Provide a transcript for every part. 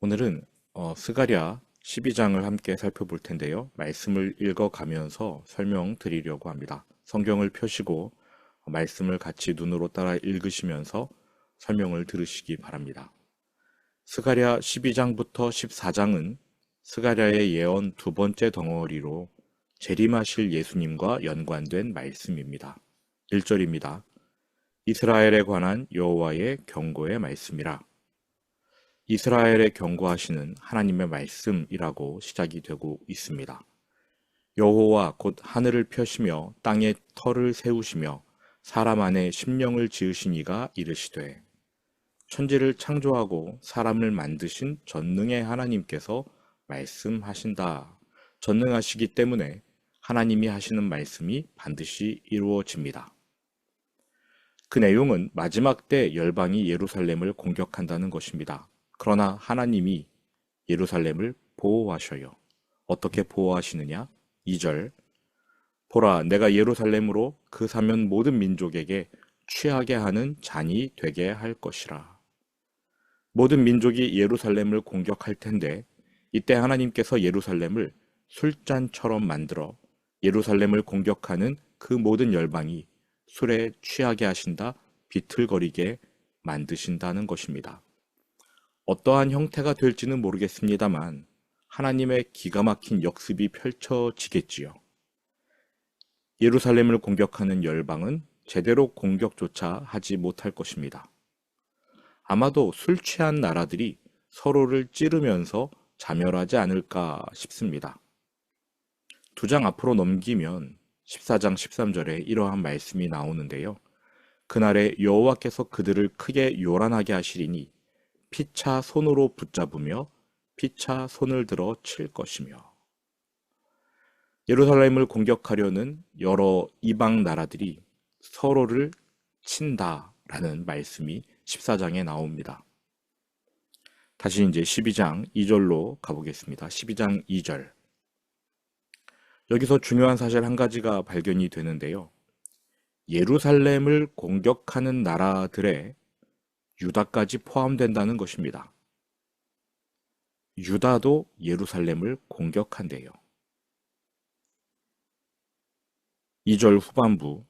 오늘은 스가랴 12장을 함께 살펴볼 텐데요. 말씀을 읽어가면서 설명드리려고 합니다. 성경을 펴시고 말씀을 같이 눈으로 따라 읽으시면서 설명을 들으시기 바랍니다. 스가랴 12장부터 14장은 스가랴의 예언 두 번째 덩어리로 재림하실 예수님과 연관된 말씀입니다. 1절입니다. 이스라엘에 관한 여호와의 경고의 말씀이라. 이스라엘에 경고하시는 하나님의 말씀이라고 시작이 되고 있습니다. 여호와 곧 하늘을 펴시며 땅에 터를 세우시며 사람 안에 심령을 지으신 이가 이르시되 천지를 창조하고 사람을 만드신 전능의 하나님께서 말씀하신다. 전능하시기 때문에 하나님이 하시는 말씀이 반드시 이루어집니다. 그 내용은 마지막 때 열방이 예루살렘을 공격한다는 것입니다. 그러나 하나님이 예루살렘을 보호하셔요. 어떻게 보호하시느냐? 2절. 보라, 내가 예루살렘으로 그 사면 모든 민족에게 취하게 하는 잔이 되게 할 것이라. 모든 민족이 예루살렘을 공격할 텐데 이때 하나님께서 예루살렘을 술잔처럼 만들어 예루살렘을 공격하는 그 모든 열방이 술에 취하게 하신다, 비틀거리게 만드신다는 것입니다. 어떠한 형태가 될지는 모르겠습니다만 하나님의 기가 막힌 역습이 펼쳐지겠지요. 예루살렘을 공격하는 열방은 제대로 공격조차 하지 못할 것입니다. 아마도 술 취한 나라들이 서로를 찌르면서 자멸하지 않을까 싶습니다. 두 장 앞으로 넘기면 14장 13절에 이러한 말씀이 나오는데요. 그날에 여호와께서 그들을 크게 요란하게 하시리니 피차 손으로 붙잡으며 피차 손을 들어 칠 것이며. 예루살렘을 공격하려는 여러 이방 나라들이 서로를 친다라는 말씀이 14장에 나옵니다. 다시 이제 12장 2절로 가보겠습니다. 12장 2절. 여기서 중요한 사실 한 가지가 발견이 되는데요. 예루살렘을 공격하는 나라들의 유다까지 포함된다는 것입니다. 유다도 예루살렘을 공격한대요. 2절 후반부.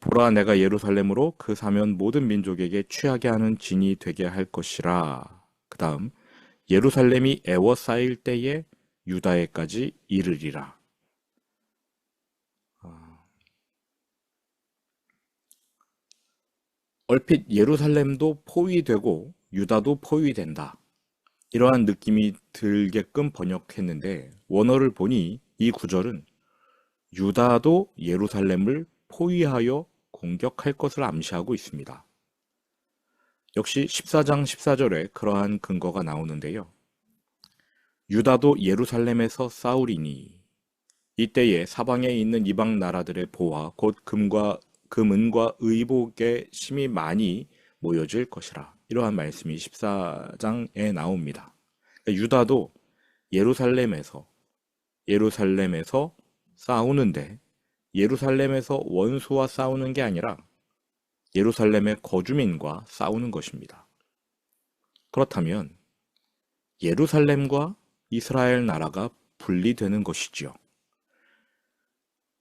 보라, 내가 예루살렘으로 그 사면 모든 민족에게 취하게 하는 진이 되게 할 것이라. 그 다음 예루살렘이 애워싸일 때에 유다에까지 이르리라. 얼핏 예루살렘도 포위되고 유다도 포위된다. 이러한 느낌이 들게끔 번역했는데 원어를 보니 이 구절은 유다도 예루살렘을 포위하여 공격할 것을 암시하고 있습니다. 역시 14장 14절에 그러한 근거가 나오는데요. 유다도 예루살렘에서 싸우리니 이때에 사방에 있는 이방 나라들의 보화 곧 금은과 의복의 심이 많이 모여질 것이라. 이러한 말씀이 14장에 나옵니다. 그러니까 유다도 예루살렘에서 싸우는데 예루살렘에서 원수와 싸우는 게 아니라 예루살렘의 거주민과 싸우는 것입니다. 그렇다면 예루살렘과 이스라엘 나라가 분리되는 것이지요.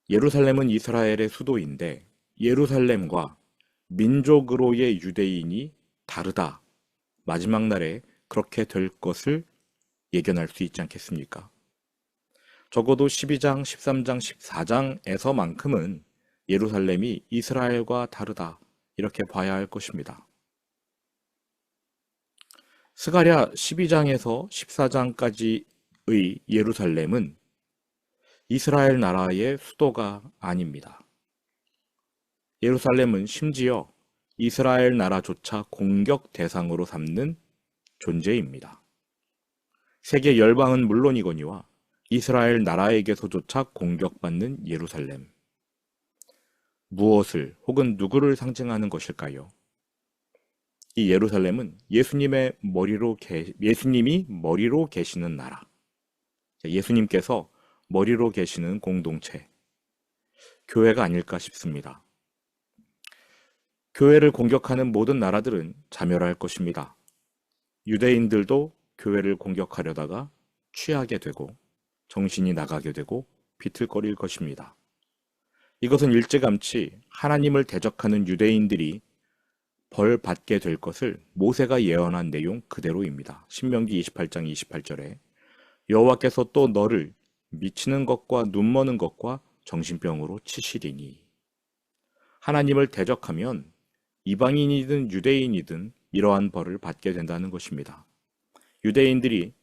예루살렘은 이스라엘의 수도인데 예루살렘과 민족으로의 유대인이 다르다. 마지막 날에 그렇게 될 것을 예견할 수 있지 않겠습니까? 적어도 12장, 13장, 14장에서만큼은 예루살렘이 이스라엘과 다르다. 이렇게 봐야 할 것입니다. 스가랴 12장에서 14장까지의 예루살렘은 이스라엘 나라의 수도가 아닙니다. 예루살렘은 심지어 이스라엘 나라조차 공격 대상으로 삼는 존재입니다. 세계 열방은 물론이거니와 이스라엘 나라에게서조차 공격받는 예루살렘. 무엇을 혹은 누구를 상징하는 것일까요? 이 예루살렘은 예수님이 머리로 계시는 나라. 예수님께서 머리로 계시는 공동체. 교회가 아닐까 싶습니다. 교회를 공격하는 모든 나라들은 자멸할 것입니다. 유대인들도 교회를 공격하려다가 취하게 되고 정신이 나가게 되고 비틀거릴 것입니다. 이것은 일찌감치 하나님을 대적하는 유대인들이 벌 받게 될 것을 모세가 예언한 내용 그대로입니다. 신명기 28장 28절에 여호와께서 또 너를 미치는 것과 눈머는 것과 정신병으로 치시리니. 하나님을 대적하면 이방인이든 유대인이든 이러한 벌을 받게 된다는 것입니다. 유대인들이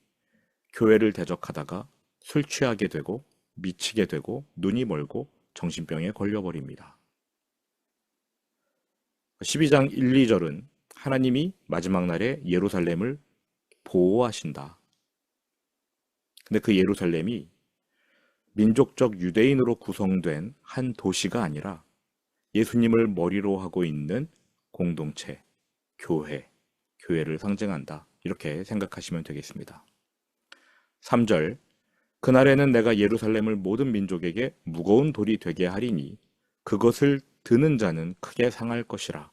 교회를 대적하다가 술 취하게 되고 미치게 되고 눈이 멀고 정신병에 걸려버립니다. 12장 1, 2절은 하나님이 마지막 날에 예루살렘을 보호하신다. 근데 그 예루살렘이 민족적 유대인으로 구성된 한 도시가 아니라 예수님을 머리로 하고 있는 공동체, 교회를 상징한다. 이렇게 생각하시면 되겠습니다. 3절, 그날에는 내가 예루살렘을 모든 민족에게 무거운 돌이 되게 하리니 그것을 드는 자는 크게 상할 것이라.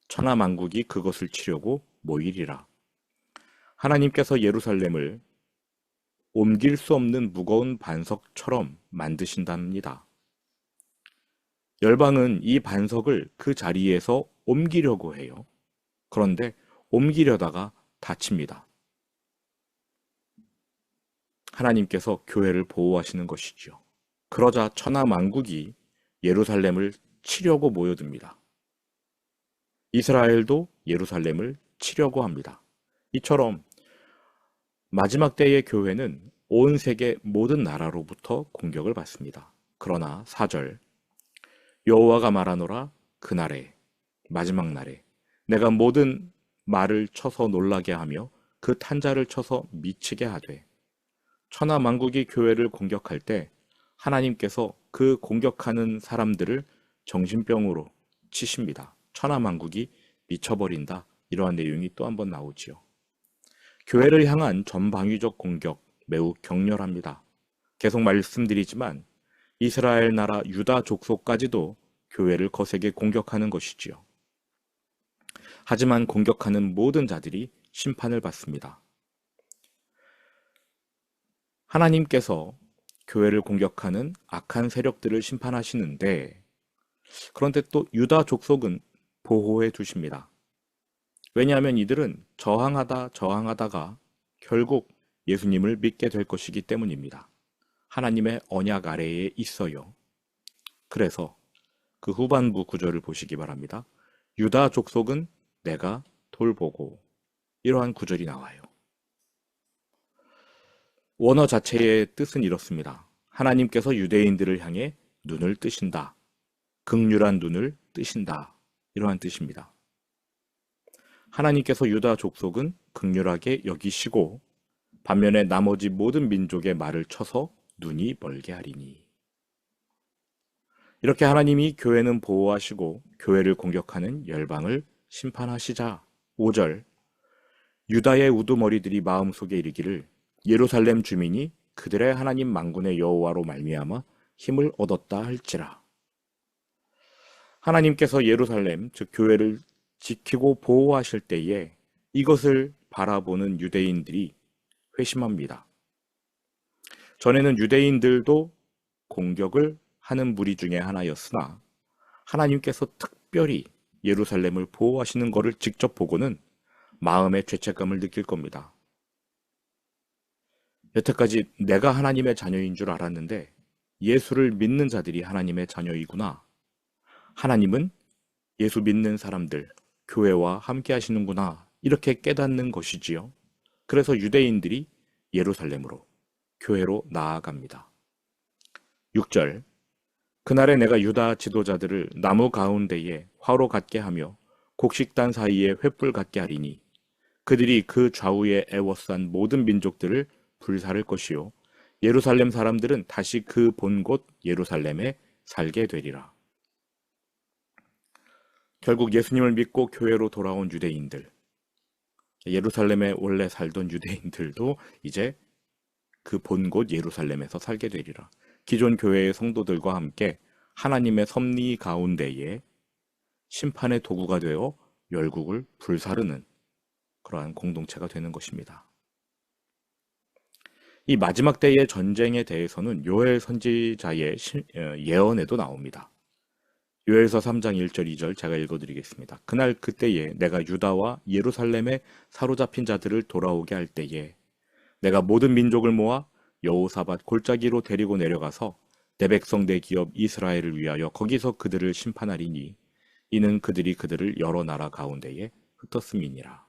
천하 만국이 그것을 치려고 모이리라. 하나님께서 예루살렘을 옮길 수 없는 무거운 반석처럼 만드신답니다. 열방은 이 반석을 그 자리에서 옮기려고 해요. 그런데 옮기려다가 다칩니다. 하나님께서 교회를 보호하시는 것이죠. 그러자 천하 만국이 예루살렘을 치려고 모여듭니다. 이스라엘도 예루살렘을 치려고 합니다. 이처럼 마지막 때의 교회는 온 세계 모든 나라로부터 공격을 받습니다. 그러나 4절, 여호와가 말하노라 그날에 마지막 날에 내가 모든 말을 쳐서 놀라게 하며 그 탄자를 쳐서 미치게 하되. 천하 만국이 교회를 공격할 때 하나님께서 그 공격하는 사람들을 정신병으로 치십니다. 천하 만국이 미쳐버린다. 이러한 내용이 또 한 번 나오지요. 교회를 향한 전방위적 공격 매우 격렬합니다. 계속 말씀드리지만 이스라엘 나라 유다 족속까지도 교회를 거세게 공격하는 것이지요. 하지만 공격하는 모든 자들이 심판을 받습니다. 하나님께서 교회를 공격하는 악한 세력들을 심판하시는데, 그런데 또 유다 족속은 보호해 두십니다. 왜냐하면 이들은 저항하다가 결국 예수님을 믿게 될 것이기 때문입니다. 하나님의 언약 아래에 있어요. 그래서 그 후반부 구절을 보시기 바랍니다. 유다 족속은 내가 돌보고, 이러한 구절이 나와요. 원어 자체의 뜻은 이렇습니다. 하나님께서 유대인들을 향해 눈을 뜨신다. 긍휼한 눈을 뜨신다. 이러한 뜻입니다. 하나님께서 유다 족속은 긍휼하게 여기시고 반면에 나머지 모든 민족의 말을 쳐서 눈이 멀게 하리니. 이렇게 하나님이 교회는 보호하시고 교회를 공격하는 열방을 심판하시자. 5절, 유다의 우두머리들이 마음속에 이르기를 예루살렘 주민이 그들의 하나님 만군의 여호와로 말미암아 힘을 얻었다 할지라. 하나님께서 예루살렘, 즉 교회를 지키고 보호하실 때에 이것을 바라보는 유대인들이 회심합니다. 전에는 유대인들도 공격을 하는 무리 중에 하나였으나 하나님께서 특별히 예루살렘을 보호하시는 것을 직접 보고는 마음의 죄책감을 느낄 겁니다. 여태까지 내가 하나님의 자녀인 줄 알았는데 예수를 믿는 자들이 하나님의 자녀이구나. 하나님은 예수 믿는 사람들, 교회와 함께 하시는구나. 이렇게 깨닫는 것이지요. 그래서 유대인들이 예루살렘으로, 교회로 나아갑니다. 6절, 그날에 내가 유다 지도자들을 나무 가운데에 화로 같게 하며 곡식단 사이에 횃불 같게 하리니 그들이 그 좌우에 애워싼 모든 민족들을 불사를 것이요 예루살렘 사람들은 다시 그 본 곳 예루살렘에 살게 되리라. 결국 예수님을 믿고 교회로 돌아온 유대인들, 예루살렘에 원래 살던 유대인들도 이제 그 본 곳 예루살렘에서 살게 되리라. 기존 교회의 성도들과 함께 하나님의 섭리 가운데에 심판의 도구가 되어 열국을 불사르는 그러한 공동체가 되는 것입니다. 이 마지막 때의 전쟁에 대해서는 요엘 선지자의 예언에도 나옵니다. 요엘서 3장 1절 2절 제가 읽어드리겠습니다. 그날 그때에 내가 유다와 예루살렘에 사로잡힌 자들을 돌아오게 할 때에 내가 모든 민족을 모아 여호사밧 골짜기로 데리고 내려가서 내 백성 내 기업 이스라엘을 위하여 거기서 그들을 심판하리니 이는 그들이 그들을 여러 나라 가운데에 흩었음이니라.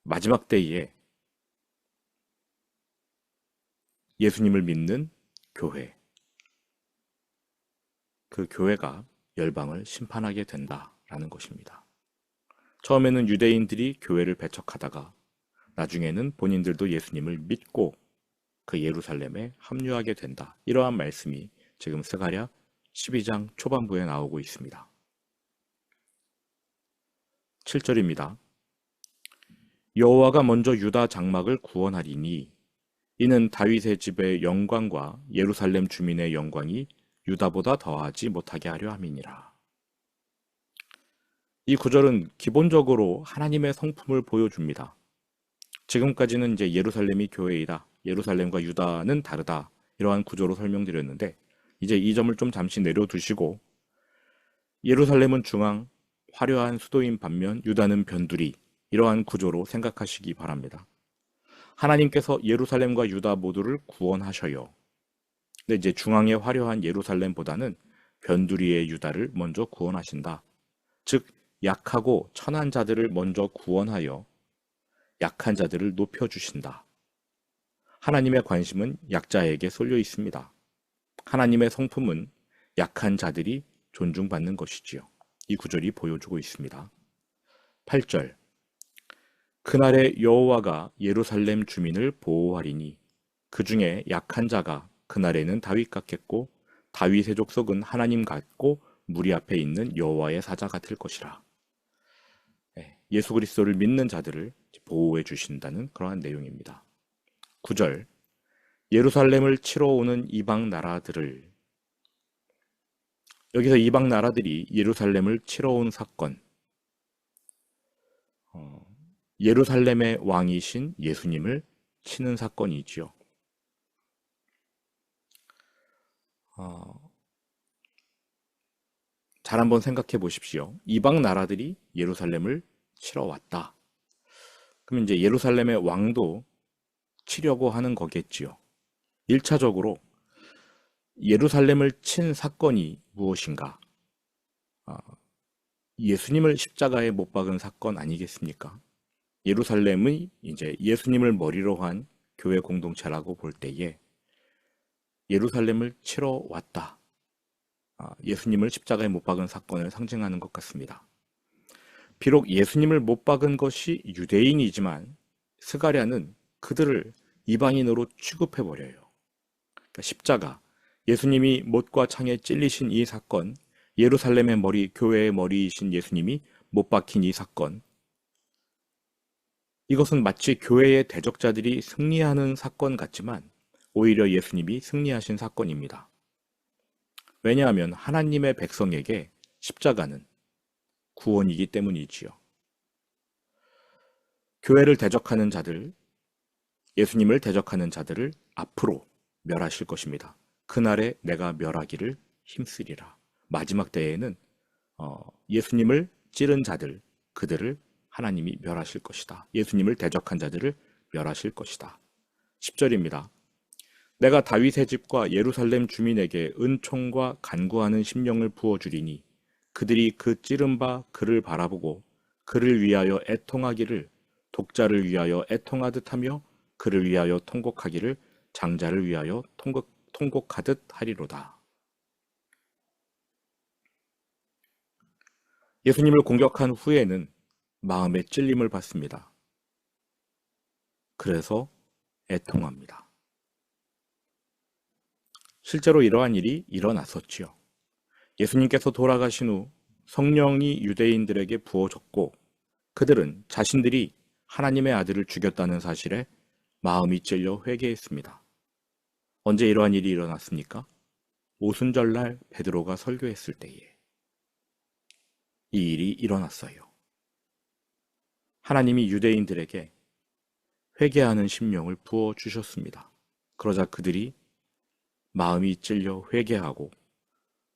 마지막 때에 예수님을 믿는 교회, 그 교회가 열방을 심판하게 된다라는 것입니다. 처음에는 유대인들이 교회를 배척하다가 나중에는 본인들도 예수님을 믿고 그 예루살렘에 합류하게 된다. 이러한 말씀이 지금 스가랴 12장 초반부에 나오고 있습니다. 7절입니다. 여호와가 먼저 유다 장막을 구원하리니 이는 다윗의 집의 영광과 예루살렘 주민의 영광이 유다보다 더하지 못하게 하려 함이니라. 이 구절은 기본적으로 하나님의 성품을 보여줍니다. 지금까지는 이제 예루살렘이 교회이다. 예루살렘과 유다는 다르다. 이러한 구조로 설명드렸는데 이제 이 점을 좀 잠시 내려두시고 예루살렘은 중앙, 화려한 수도인 반면 유다는 변두리 이러한 구조로 생각하시기 바랍니다. 하나님께서 예루살렘과 유다 모두를 구원하셔요. 근데 이제 중앙의 화려한 예루살렘보다는 변두리의 유다를 먼저 구원하신다. 즉 약하고 천한 자들을 먼저 구원하여 약한 자들을 높여주신다. 하나님의 관심은 약자에게 쏠려 있습니다. 하나님의 성품은 약한 자들이 존중받는 것이지요. 이 구절이 보여주고 있습니다. 8절 그날에 여호와가 예루살렘 주민을 보호하리니 그 중에 약한 자가 그날에는 다윗 같겠고 다윗의 족속은 하나님 같고 무리 앞에 있는 여호와의 사자 같을 것이라. 예수 그리스도를 믿는 자들을 보호해 주신다는 그러한 내용입니다. 9절 예루살렘을 치러 오는 이방 나라들을 여기서 이방 나라들이 예루살렘을 치러 온 사건 예루살렘의 왕이신 예수님을 치는 사건이지요. 잘 한번 생각해 보십시오. 이방 나라들이 예루살렘을 치러 왔다. 그럼 이제 예루살렘의 왕도 치려고 하는 거겠지요. 1차적으로 예루살렘을 친 사건이 무엇인가? 예수님을 십자가에 못 박은 사건 아니겠습니까? 예루살렘의 이제 예수님을 머리로 한 교회 공동체라고 볼 때에 예루살렘을 치러 왔다. 예수님을 십자가에 못 박은 사건을 상징하는 것 같습니다. 비록 예수님을 못 박은 것이 유대인이지만 스가랴는 그들을 이방인으로 취급해버려요. 그러니까 십자가, 예수님이 못과 창에 찔리신 이 사건, 예루살렘의 머리, 교회의 머리이신 예수님이 못 박힌 이 사건, 이것은 마치 교회의 대적자들이 승리하는 사건 같지만 오히려 예수님이 승리하신 사건입니다. 왜냐하면 하나님의 백성에게 십자가는 구원이기 때문이지요. 교회를 대적하는 자들, 예수님을 대적하는 자들을 앞으로 멸하실 것입니다. 그날에 내가 멸하기를 힘쓰리라. 마지막 때에는 예수님을 찌른 자들, 그들을 하나님이 멸하실 것이다. 예수님을 대적한 자들을 멸하실 것이다. 10절입니다. 내가 다윗의 집과 예루살렘 주민에게 은총과 간구하는 심령을 부어주리니 그들이 그 찌른 바 그를 바라보고 그를 위하여 애통하기를 독자를 위하여 애통하듯 하며 그를 위하여 통곡하기를 장자를 위하여 통곡하듯 하리로다. 예수님을 공격한 후에는 마음의 찔림을 받습니다. 그래서 애통합니다. 실제로 이러한 일이 일어났었지요. 예수님께서 돌아가신 후 성령이 유대인들에게 부어졌고 그들은 자신들이 하나님의 아들을 죽였다는 사실에 마음이 찔려 회개했습니다. 언제 이러한 일이 일어났습니까? 오순절날 베드로가 설교했을 때에. 이 일이 일어났어요. 하나님이 유대인들에게 회개하는 심령을 부어 주셨습니다. 그러자 그들이 마음이 찔려 회개하고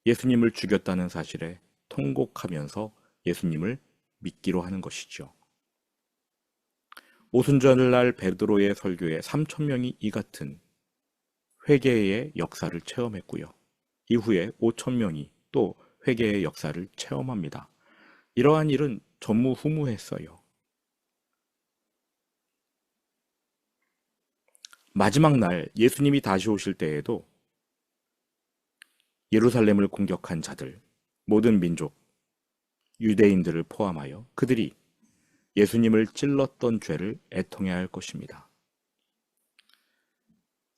예수님을 죽였다는 사실에 통곡하면서 예수님을 믿기로 하는 것이죠. 오순절날 베드로의 설교에 3천 명이 이 같은 회개의 역사를 체험했고요. 이후에 5천 명이 또 회개의 역사를 체험합니다. 이러한 일은 전무후무했어요. 마지막 날 예수님이 다시 오실 때에도 예루살렘을 공격한 자들, 모든 민족, 유대인들을 포함하여 그들이 예수님을 찔렀던 죄를 애통해야 할 것입니다.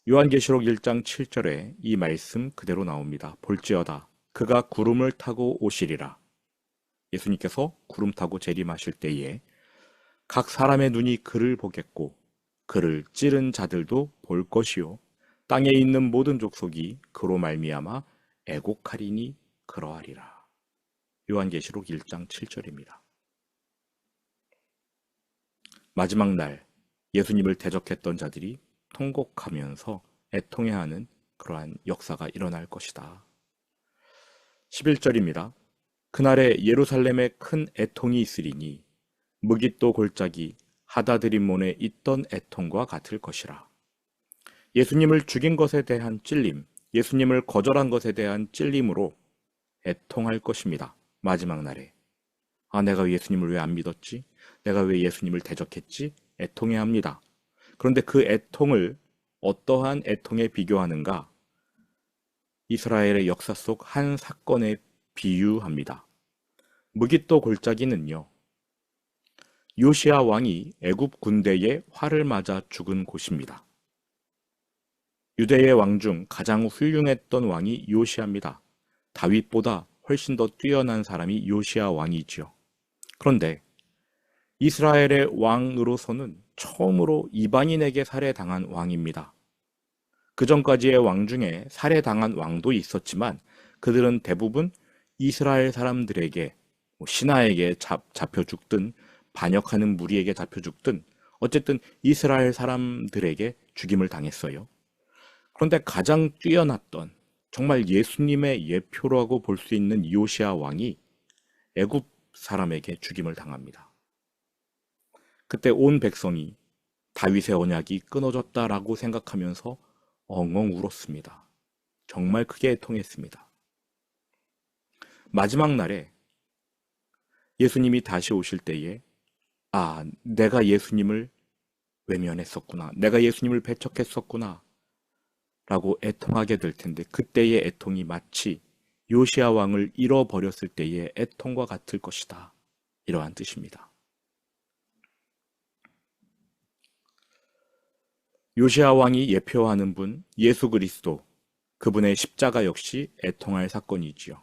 요한계시록 1장 7절에 이 말씀 그대로 나옵니다. 볼지어다 그가 구름을 타고 오시리라. 예수님께서 구름 타고 재림하실 때에 각 사람의 눈이 그를 보겠고 그를 찌른 자들도 볼 것이요 땅에 있는 모든 족속이 그로 말미암아 애곡하리니 그러하리라. 요한계시록 1장 7절입니다. 마지막 날 예수님을 대적했던 자들이 통곡하면서 애통해하는 그러한 역사가 일어날 것이다. 11절입니다. 그날에 예루살렘에 큰 애통이 있으리니 무깃도 골짜기 하다드림몬에 있던 애통과 같을 것이라. 예수님을 죽인 것에 대한 찔림, 예수님을 거절한 것에 대한 찔림으로 애통할 것입니다. 마지막 날에. 아, 내가 예수님을 왜 안 믿었지? 내가 왜 예수님을 대적했지? 애통해야 합니다. 그런데 그 애통을 어떠한 애통에 비교하는가? 이스라엘의 역사 속 한 사건에 비유합니다. 무깃도 골짜기는요, 요시야 왕이 애굽 군대의 활을 맞아 죽은 곳입니다. 유대의 왕 중 가장 훌륭했던 왕이 요시야입니다. 다윗보다 훨씬 더 뛰어난 사람이 요시야 왕이지요. 그런데 이스라엘의 왕으로서는 처음으로 이방인에게 살해당한 왕입니다. 그 전까지의 왕 중에 살해당한 왕도 있었지만 그들은 대부분 이스라엘 사람들에게 신하에게 잡혀 죽든 반역하는 무리에게 잡혀 죽든 어쨌든 이스라엘 사람들에게 죽임을 당했어요. 그런데 가장 뛰어났던 정말 예수님의 예표라고 볼 수 있는 요시야 왕이 애굽 사람에게 죽임을 당합니다. 그때 온 백성이 다윗의 언약이 끊어졌다라고 생각하면서 엉엉 울었습니다. 정말 크게 애통했습니다. 마지막 날에 예수님이 다시 오실 때에 아, 내가 예수님을 외면했었구나. 내가 예수님을 배척했었구나. 라고 애통하게 될 텐데 그때의 애통이 마치 요시야 왕을 잃어버렸을 때의 애통과 같을 것이다. 이러한 뜻입니다. 요시야 왕이 예표하는 분 예수 그리스도, 그분의 십자가 역시 애통할 사건이지요.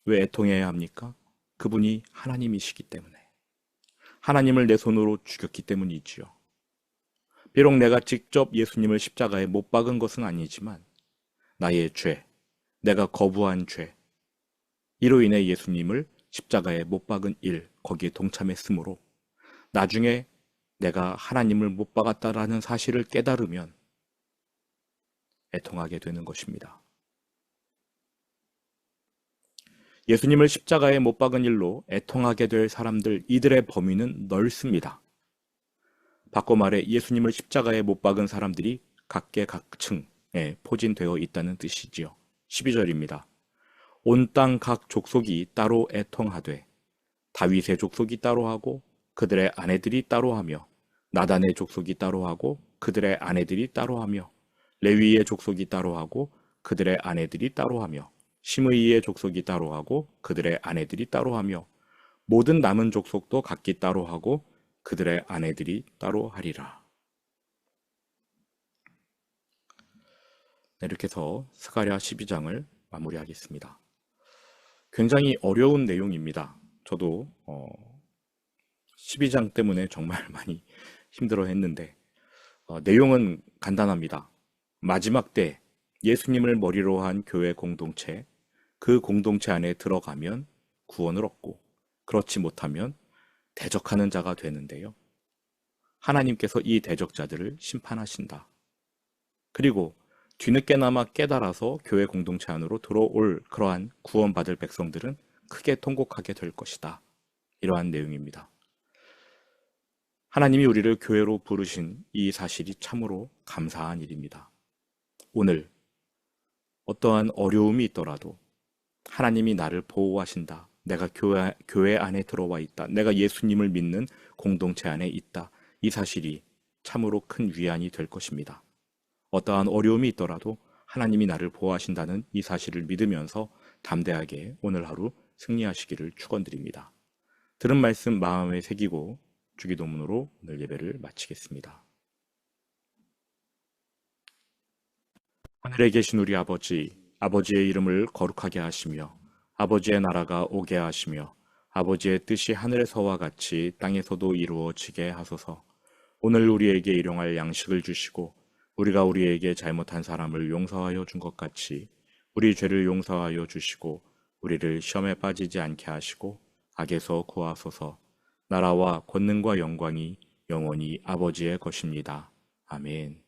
왜 애통해야 합니까? 그분이 하나님이시기 때문에. 하나님을 내 손으로 죽였기 때문이지요. 비록 내가 직접 예수님을 십자가에 못 박은 것은 아니지만 나의 죄, 내가 거부한 죄, 이로 인해 예수님을 십자가에 못 박은 일, 거기에 동참했으므로 나중에 내가 하나님을 못 박았다라는 사실을 깨달으면 애통하게 되는 것입니다. 예수님을 십자가에 못 박은 일로 애통하게 될 사람들, 이들의 범위는 넓습니다. 바꿔 말해 예수님을 십자가에 못 박은 사람들이 각계각층에 포진되어 있다는 뜻이지요. 12절입니다. 온 땅 각 족속이 따로 애통하되 다윗의 족속이 따로 하고 그들의 아내들이 따로 하며 나단의 족속이 따로 하고 그들의 아내들이 따로 하며 레위의 족속이 따로 하고 그들의 아내들이 따로 하며 시므이의 족속이 따로 하고 그들의 아내들이 따로 하며 모든 남은 족속도 각기 따로 하고 그들의 아내들이 따로 하리라. 네, 이렇게 해서 스가랴 12장을 마무리하겠습니다. 굉장히 어려운 내용입니다. 저도 12장 때문에 정말 많이 힘들어 했는데 내용은 간단합니다. 마지막 때 예수님을 머리로 한 교회 공동체, 그 공동체 안에 들어가면 구원을 얻고 그렇지 못하면 대적하는 자가 되는데요. 하나님께서 이 대적자들을 심판하신다. 그리고 뒤늦게나마 깨달아서 교회 공동체 안으로 들어올 그러한 구원받을 백성들은 크게 통곡하게 될 것이다. 이러한 내용입니다. 하나님이 우리를 교회로 부르신 이 사실이 참으로 감사한 일입니다. 오늘 어떠한 어려움이 있더라도 하나님이 나를 보호하신다. 내가 교회 안에 들어와 있다. 내가 예수님을 믿는 공동체 안에 있다. 이 사실이 참으로 큰 위안이 될 것입니다. 어떠한 어려움이 있더라도 하나님이 나를 보호하신다는 이 사실을 믿으면서 담대하게 오늘 하루 승리하시기를 축원드립니다. 들은 말씀 마음에 새기고 주기도문으로 오늘 예배를 마치겠습니다. 하늘에 계신 우리 아버지, 아버지의 이름을 거룩하게 하시며 아버지의 나라가 오게 하시며 아버지의 뜻이 하늘에서와 같이 땅에서도 이루어지게 하소서. 오늘 우리에게 일용할 양식을 주시고 우리가 우리에게 잘못한 사람을 용서하여 준 것 같이 우리 죄를 용서하여 주시고 우리를 시험에 빠지지 않게 하시고 악에서 구하소서. 나라와 권능과 영광이 영원히 아버지의 것입니다. 아멘.